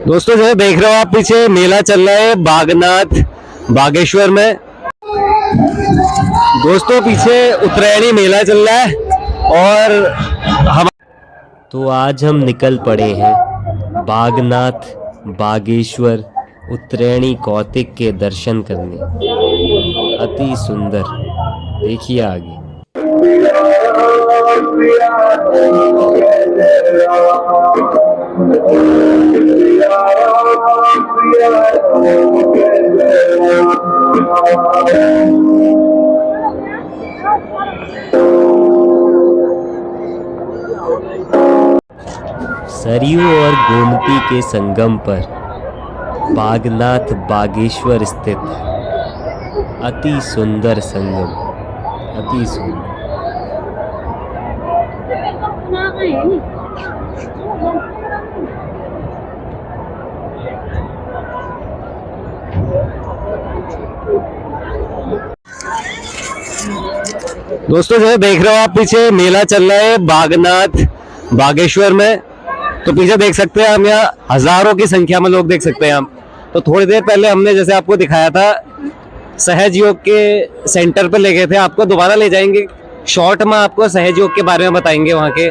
दोस्तों जो देख रहे हो आप पीछे मेला चल रहा है बागनाथ बागेश्वर में। दोस्तों पीछे उत्तरायणी मेला चल रहा है और हम तो आज हम निकल पड़े हैं बागनाथ बागेश्वर उत्तरायणी कौतिक के दर्शन करने। अति सुंदर, देखिए आगे। सरयू और गोमती के संगम पर बागनाथ बागेश्वर स्थित अति सुंदर संगम, अति सुंदर। दोस्तों जो देख रहे हो आप पीछे मेला चल रहा है बागनाथ बागेश्वर में। तो पीछे देख सकते हैं हम, यहाँ हजारों की संख्या में लोग देख सकते हैं हम। तो थोड़ी देर पहले हमने जैसे आपको दिखाया था सहज योग के सेंटर पे ले गए थे, आपको दोबारा ले जाएंगे। शॉर्ट में आपको सहज योग के बारे में बताएंगे, वहाँ के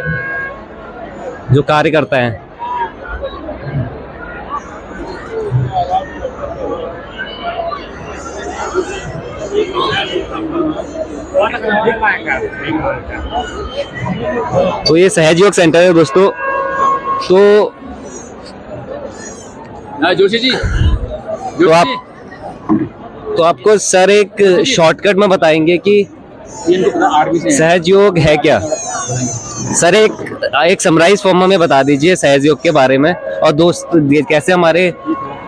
जो कार्य करता है। तो ये सहज योग सेंटर है दोस्तों। तो जोशी जी, तो आपको सर एक शॉर्टकट में बताएंगे कि सहज योग है क्या। सर एक समराइज फॉर्म में बता दीजिए सहज योग के बारे में, और दोस्त कैसे हमारे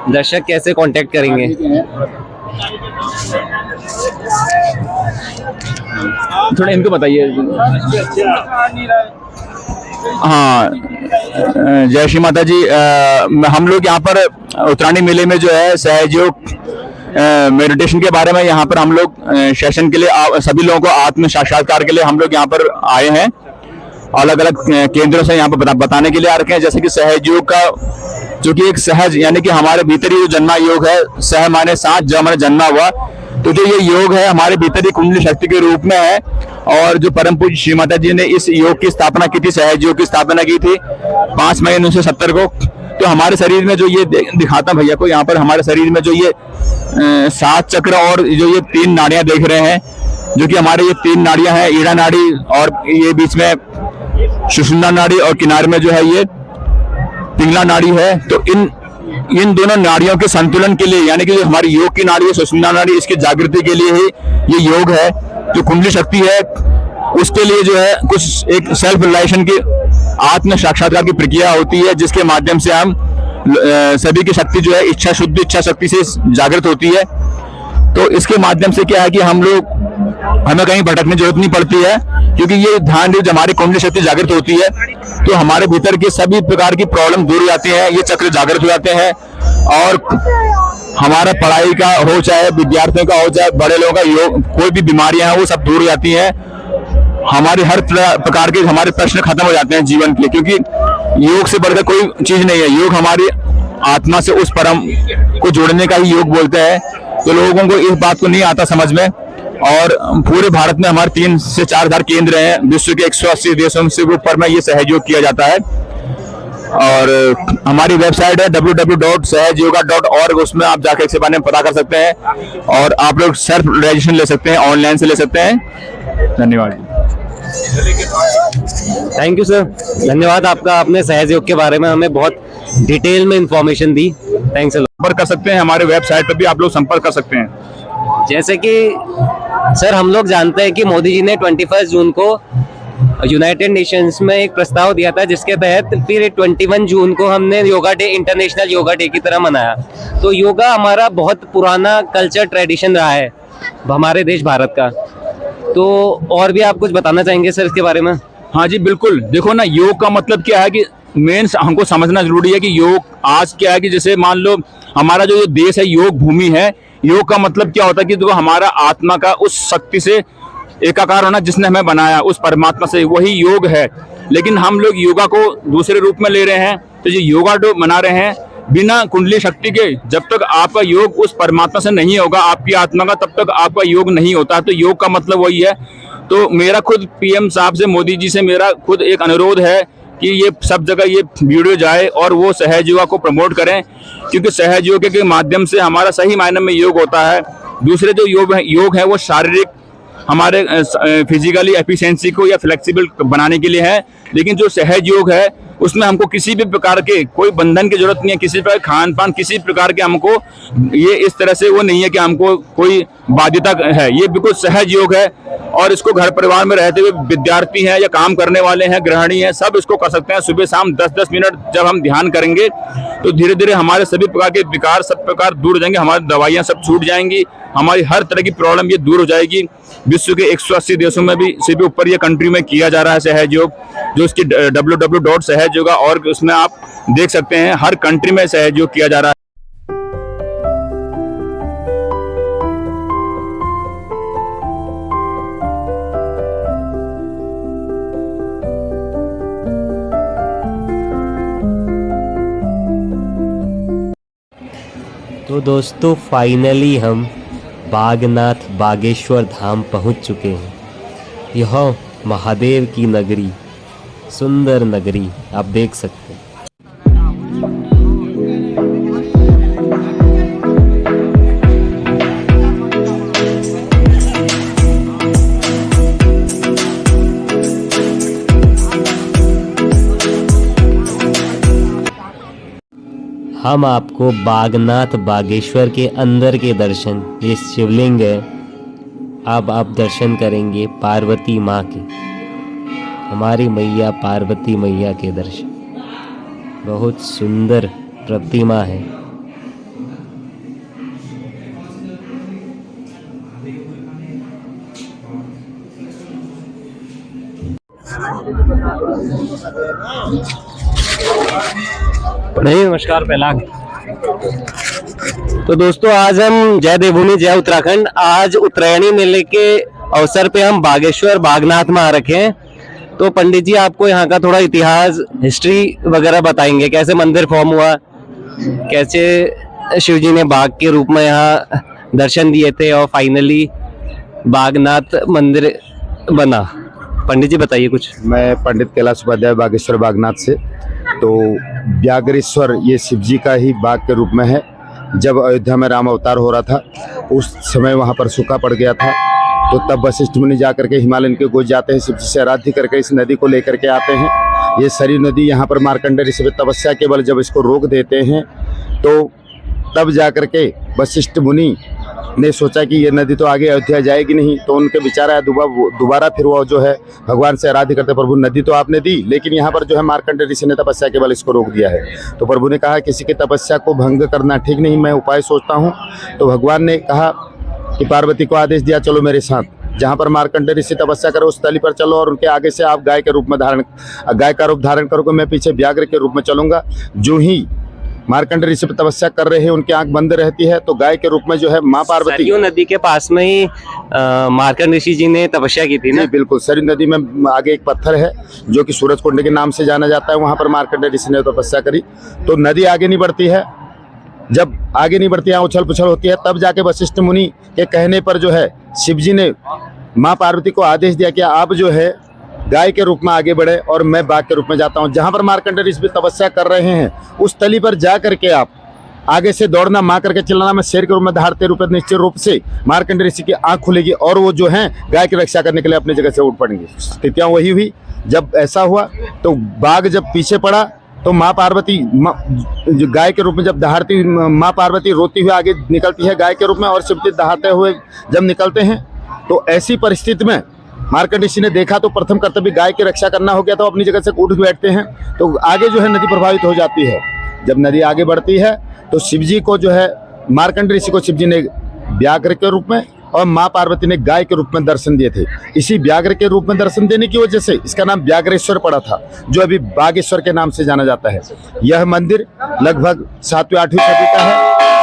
दर्शक कैसे कांटेक्ट करेंगे। थोड़ा इनको बताइए। हाँ, जय श्री माता जी। हम लोग यहाँ पर उत्तरायणी मेले में जो है सहयोग मेडिटेशन के बारे में यहाँ पर हम लोग सेशन के लिए सभी लोगों को आत्म साक्षात्कार के लिए हम लोग यहाँ पर आए हैं। अलग अलग केंद्रों से यहाँ पर बताने के लिए आ रखे हैं। जैसे कि सहयोग का जो कि एक सहज यानी कि हमारे भीतर ही जो जन्मा योग है, सह माने साथ, ज माने जन्मा हुआ, तो जो ये योग है हमारे भीतर ही कुंडली शक्ति के रूप में है। और जो परम पूज्य श्री माता जी ने इस योग की स्थापना की थी, सहज योग की स्थापना की थी 5 मई 1970 को। तो हमारे शरीर में जो ये दिखाता भैया को, यहाँ पर हमारे शरीर में जो ये 7 चक्र और जो ये 3 नाड़ियां देख रहे हैं, जो कि हमारे ये 3 नाड़ियां हैं, ईड़ा नाड़ी और ये बीच में सुषुम्ना नाड़ी और किनारे में जो है ये पिंगला नाड़ी है। तो इन दोनों नाड़ियों के संतुलन के लिए, यानी कि जो हमारी योग की नाड़ी है सुषुम्ना नाड़ी, इसकी जागृति के लिए ही ये योग है। जो कुंडली शक्ति है उसके लिए जो है कुछ एक सेल्फ रियलाइजेशन की आत्म साक्षात्कार की प्रक्रिया होती है, जिसके माध्यम से हम सभी की शक्ति जो है इच्छा शुद्ध इच्छा शक्ति से जागृत होती है। तो इसके माध्यम से क्या है कि हमें कहीं भटकने की जरूरत नहीं पड़ती है, क्योंकि ये ध्यान जब हमारी कुंडली शक्ति जागृत होती है तो हमारे भीतर की सभी प्रकार की प्रॉब्लम दूर हो जाती है, ये चक्र जागृत हो जाते हैं। और हमारा पढ़ाई का हो, चाहे विद्यार्थियों का हो, चाहे बड़े लोगों का योग, कोई भी बीमारियां हैं वो सब दूर हो जाती हैं। हमारे हर प्रकार के हमारे प्रश्न खत्म हो जाते हैं जीवन के, क्योंकि योग से बढ़कर कोई चीज नहीं है। योग हमारी आत्मा से उस परम को जोड़ने का ही योग बोलते हैं। तो लोगों को इस बात को नहीं आता समझ में। और पूरे भारत में हमारे 3 से 4 हजार केंद्र हैं। विश्व के 180 देशों से ऊपर में ये सहयोग किया जाता है। और हमारी वेबसाइट है www.sahajyoga.org, उसमें आप जाकर इसके बारे में पता कर सकते हैं। और आप लोग सेल्फ रजिस्ट्रेशन ले सकते हैं, ऑनलाइन से ले सकते हैं। धन्यवाद। थैंक यू सर, धन्यवाद आपका। आपने सहयोग के बारे में हमें बहुत डिटेल में इंफॉर्मेशन दी। थैंक्स। संपर्क कर सकते हैं, हमारे वेबसाइट पर भी आप लोग संपर्क कर सकते हैं। जैसे कि सर हम लोग जानते हैं कि मोदी जी ने 21 जून को यूनाइटेड नेशंस में एक प्रस्ताव दिया था, जिसके तहत फिर 21 जून को हमने yoga day, international yoga day की तरह मनाया। तो योगा हमारा बहुत पुराना कल्चर ट्रेडिशन रहा है हमारे देश भारत का। तो और भी आप कुछ बताना चाहेंगे सर इसके बारे में? हाँ जी बिल्कुल। देखो ना, योग का मतलब क्या है कि मेन हमको समझना जरूरी है कि योग आज क्या है कि जैसे मान लो हमारा जो देश है योग भूमि है। योग का मतलब क्या होता है कि देखो हमारा आत्मा का उस शक्ति से एकाकार होना जिसने हमें बनाया, उस परमात्मा से, वही योग है। लेकिन हम लोग योगा को दूसरे रूप में ले रहे हैं। तो ये योगा डे मना रहे हैं बिना कुंडली शक्ति के। जब तक आपका योग उस परमात्मा से नहीं होगा, आपकी आत्मा का, तब तक आपका योग नहीं होता। तो योग का मतलब वही है। तो मेरा खुद पीएम साहब से, मोदी जी से मेरा खुद एक अनुरोध है कि ये सब जगह ये वीडियो जाए और वो सहज योगा को प्रमोट करें, क्योंकि सहज योग के माध्यम से हमारा सही मायने में योग होता है। दूसरे जो योग है वो शारीरिक हमारे फिजिकली एफिशिएंसी को या फ्लेक्सिबल बनाने के लिए है, लेकिन जो सहज योग है उसमें हमको किसी भी प्रकार के कोई बंधन की जरूरत नहीं है, किसी प्रकार खान पान किसी प्रकार के हमको ये इस तरह से वो नहीं है कि हमको कोई बाध्यता है। ये बिल्कुल सहज योग है और इसको घर परिवार में रहते हुए विद्यार्थी हैं या काम करने वाले हैं, गृहिणी हैं, सब इसको कर सकते हैं। सुबह शाम 10-10 मिनट जब हम ध्यान करेंगे तो धीरे धीरे हमारे सभी प्रकार के विकार सब प्रकार दूर हो जाएंगे, हमारी दवाइयाँ सब छूट जाएंगी, हमारी हर तरह की प्रॉब्लम ये दूर हो जाएगी। विश्व के 180 देशों में भी से भी ऊपर ये कंट्री में किया जा रहा है सहज योग, जो इसकी www.सहजयोगा.org उसमें आप देख सकते हैं। हर कंट्री में सहज योग किया जा रहा है। तो दोस्तों फाइनली हम बागनाथ बागेश्वर धाम पहुंच चुके हैं। यह महादेव की नगरी, सुंदर नगरी आप देख सकते हैं। हम आपको बागनाथ बागेश्वर के अंदर के दर्शन, ये शिवलिंग है, अब आप दर्शन करेंगे पार्वती माँ के, हमारी मैया पार्वती मैया के दर्शन। बहुत सुंदर प्रतिमा है। नहीं, नमस्कार पहला। तो दोस्तों आज हम जय देवभूमि जय उत्तराखंड, आज उत्तरायणी मेले के अवसर पे हम बागेश्वर बागनाथ में आ रखे हैं। तो पंडित जी आपको यहाँ का थोड़ा इतिहास, हिस्ट्री वगैरह बताएंगे, कैसे मंदिर फॉर्म हुआ, कैसे शिव जी ने बाघ के रूप में यहाँ दर्शन दिए थे और फाइनली बागनाथ मंदिर बना। पंडित जी बताइए कुछ। मैं पंडित कैलाश उपाध्याय बागेश्वर बागनाथ से। तो व्याघ्रेश्वर ये शिव जी का ही बाघ के रूप में है। जब अयोध्या में राम अवतार हो रहा था उस समय वहाँ पर सूखा पड़ गया था, तो तब वशिष्ठ मुनि जा करके हिमालयन के गोद जाते हैं, शिव जी से आराध्य करके इस नदी को लेकर के आते हैं। ये सरयू नदी यहाँ पर मार्कंडेय ऋषि तपस्या के बल जब इसको रोक देते हैं, तो तब जा करके वशिष्ठ मुनि ने सोचा कि ये नदी तो आगे अयोध्या जाएगी नहीं, तो उनके विचार आया दोबारा फिर वो जो है भगवान से आराध्य करते, प्रभु नदी तो आपने दी, लेकिन यहाँ पर जो है मार्कंडेय ऋषि ने तपस्या के बल इसको रोक दिया है। तो प्रभु ने कहा किसी की तपस्या को भंग करना ठीक नहीं, मैं उपाय सोचता हूँ। तो भगवान ने कहा कि पार्वती को आदेश दिया, चलो मेरे साथ, जहाँ पर मार्कंडेय ऋषि तपस्या करो उस स्थली पर चलो और उनके आगे से आप गाय का रूप धारण करोगे, मैं पीछे व्याघ्र के रूप में चलूंगा। जो ही मार्कंडेय ऋषि पर तपस्या कर रहे हैं उनकी आंख बंद रहती है, तो गाय के रूप में जो है माँ पार्वती। सरयू नदी के पास में ही मार्कंडेय ऋषि जी ने तपस्या की थी ना? बिल्कुल, सरयू नदी में आगे एक पत्थर है जो कि सूरज कुंड के नाम से जाना जाता है, वहाँ पर मार्कंडेय ऋषि ने तपस्या करी। तो नदी आगे नहीं बढ़ती है, जब आगे नहीं बढ़ती है, उछल पुछल होती है, तब जाके वशिष्ठ मुनि के कहने पर जो है शिव जी ने माँ पार्वती को आदेश दिया कि आप जो है गाय के रूप में आगे बढ़े और मैं बाघ के रूप में जाता हूँ। जहाँ पर मार्कंडेय ऋषि तपस्या कर रहे हैं उस तली पर जा करके आप आगे से दौड़ना, माँ करके चिल्लाना, मैं शेर के रूप में धारते रूप निश्चित रूप से मार्कंडेय ऋषि की आंख खुलेगी और वो जो है गाय की रक्षा करने के लिए अपनी जगह से उठ पड़ेंगे। स्थितियाँ वही हुई। जब ऐसा हुआ तो बाघ जब पीछे पड़ा तो माँ पार्वती जो गाय के रूप में जब दहाड़ती, माँ पार्वती रोती हुई आगे निकलती है गाय के रूप में और शिव जी दहाड़ते हुए जब निकलते हैं, तो ऐसी परिस्थिति में मार्कंडेय ऋषि ने देखा तो प्रथम कर्तव्य गाय की रक्षा करना हो गया, तो अपनी जगह से उठ बैठते हैं, तो आगे जो है नदी प्रभावित हो जाती है। जब नदी आगे बढ़ती है तो शिव जी को जो है मार्कंडेय ऋषि को शिव जी ने व्याघ्र के रूप में और माँ पार्वती ने गाय के रूप में दर्शन दिए थे। इसी व्याघ्र के रूप में दर्शन देने की वजह से इसका नाम व्याघ्रेश्वर पड़ा था, जो अभी बागेश्वर के नाम से जाना जाता है। यह मंदिर लगभग 7वीं-8वीं सदी का है।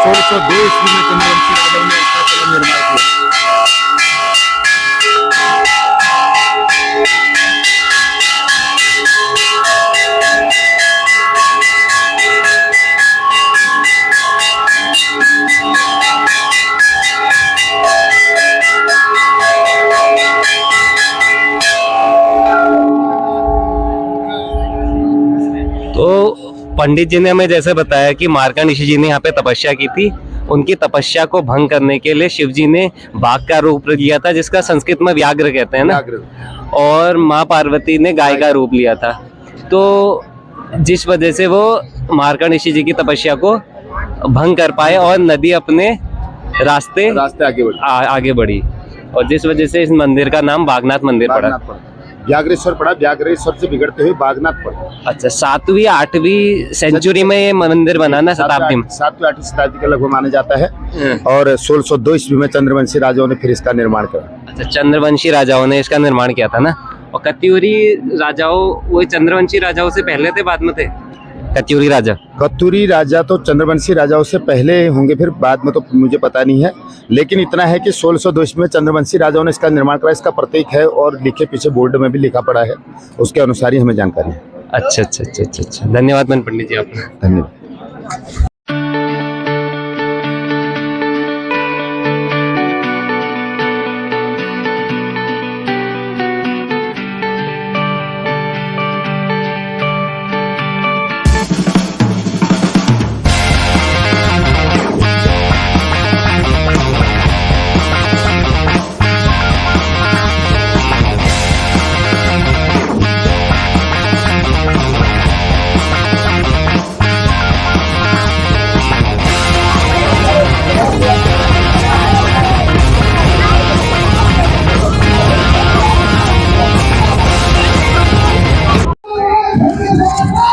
1602 ईस्वी में चंद्रवंशी राजाओं ने इसका निर्माण किया। तो पंडित जी ने हमें जैसे बताया कि मार्कंड ऋषि जी ने यहाँ पे तपस्या की थी। उनकी तपस्या को भंग करने के लिए शिव जी ने बाघ का रूप लिया था, जिसका संस्कृत में व्याघ्र कहते हैं ना, और माँ पार्वती ने गाय का रूप लिया था। तो जिस वजह से वो मार्कंड ऋषि जी की तपस्या को भंग कर पाए और नदी अपने रास्ते आगे बढ़ी, और जिस वजह से इस मंदिर का नाम बागनाथ मंदिर पड़ा। व्याघ्रेश्वर पड़ा, व्याघ्रेश्वर से बिगड़ते हुए बागनाथ पड़ा। अच्छा, 7वीं 8वीं सेंचुरी में ये मंदिर बना ना, शताब्दी में? 7वीं 8वीं शताब्दी का लगभग माना जाता है। और 1602 ईस्वी में चंद्रवंशी राजाओं ने फिर इसका निर्माण किया। अच्छा, चंद्रवंशी राजाओं ने इसका निर्माण किया था ना। और कत्यूरी राजाओं, वो चंद्रवंशी राजाओं से पहले थे बाद में थे कत्यूरी राजा? कत्यूरी राजा तो चंद्रवंशी राजाओं से पहले होंगे, फिर बाद में तो मुझे पता नहीं है, लेकिन इतना है कि 1602 ईस्वी में चंद्रवंशी राजाओं ने इसका निर्माण करा। इसका प्रतीक है और लिखे पीछे बोर्ड में भी लिखा पड़ा है, उसके अनुसार ही हमें जानकारी है। अच्छा अच्छा अच्छा अच्छा अच्छा, धन्यवाद मन पंडित जी आपका। धन्यवाद।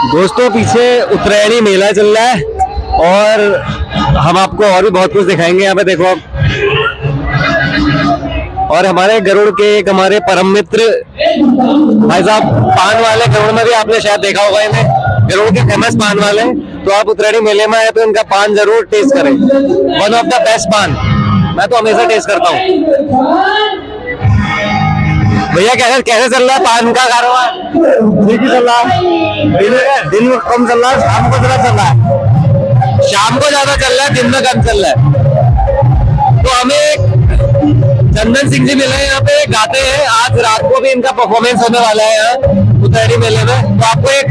दोस्तों, पीछे उत्तरायणी मेला चल रहा है और हम आपको और भी बहुत कुछ दिखाएंगे। यहाँ पे देखो आप, और हमारे गरुड़ के एक हमारे परम मित्र भाई साहब पान वाले, गरुड़ में भी आपने शायद देखा होगा इन्हें, गरुड़ के फेमस पान वाले। तो आप उत्तरायणी मेले में आए तो इनका पान जरूर टेस्ट करें, वन ऑफ द बेस्ट पान। मैं तो हमेशा टेस्ट करता हूँ। भैया कैसे चल रहा है पान का कारोबार? ठीक ही चल रहा है, दिन में कम चल रहा है, शाम को ज्यादा चल रहा है। शाम को ज्यादा चल रहा है, दिन में कम चल रहा है। तो हमें चंदन सिंह जी मिले हैं, यहाँ पे गाते हैं। आज रात को भी इनका परफॉर्मेंस होने वाला है यहाँ उत्तरायणी मेले में, तो आपको एक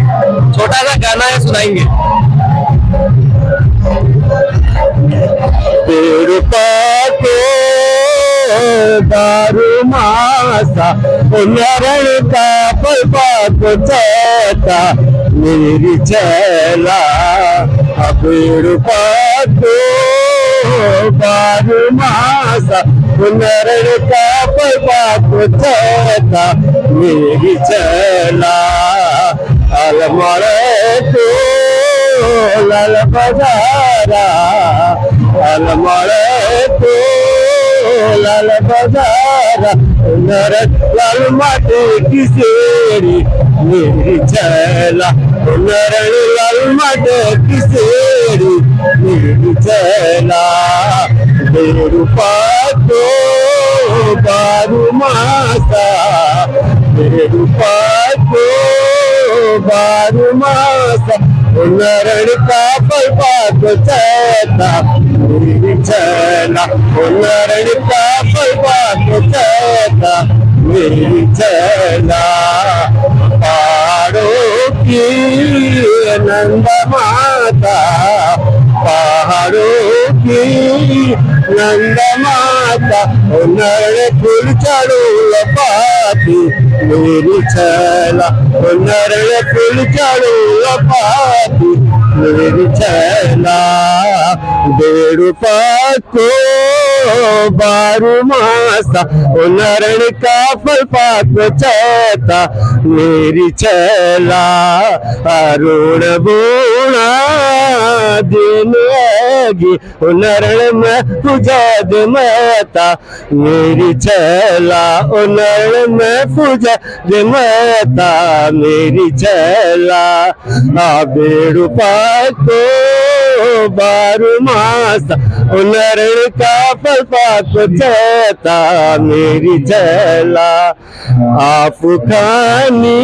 छोटा सा गाना है सुनाएंगे। दारू मासा उन्नरण का पलपात चैता मेरी चैला अबेड़ पातो दारू मासा उन्नरण का पलपात चैता मेरी चैला अलमरे तो लाल बजारा अलमरे तो लाल बजारा नरक लाल माटे की सेरी मेरी चैला नरण लाल माटे की सेरी मेरी चैला बेरूपा तो बारू मासा बेरूपा तो बारू मासा नरण का पलपात चैता मेरी चैला नरण का पलपात चैता मेरी चैला पहाड़ों की नंद माता पहाड़ों की नंद माता नरण फूल चढ़ो पाती मेरी चैला नरण फूल चढ़ो पाती मेरी चैला बेरूपा को बारू मासा नरण का फल पात चैता मेरी चैला अरुण बोना दिन आगी नरण में पूजद माता मेरी चैला नरण में पूजद माता मेरी चैला बेरूपा को बारू मासा नरण का फल पात चैता मेरी चैला आप खानी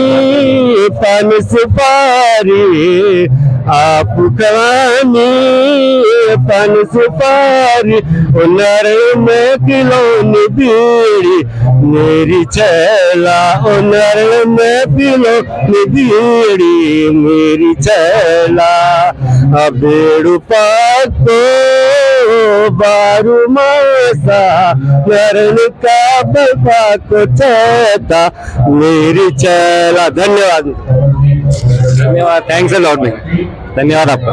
पन सुपारी आप कवानी पन सुपारी उनर में किलोनी बीड़ी मेरी चैला उनर में किलोनी बीड़ी मेरी चैला बेड़ू पाको बारू मासा मरण का बलपा को चेता मेरी चैला। धन्यवाद धन्यवाद, थैंक्स अ लॉट में, धन्यवाद आपका।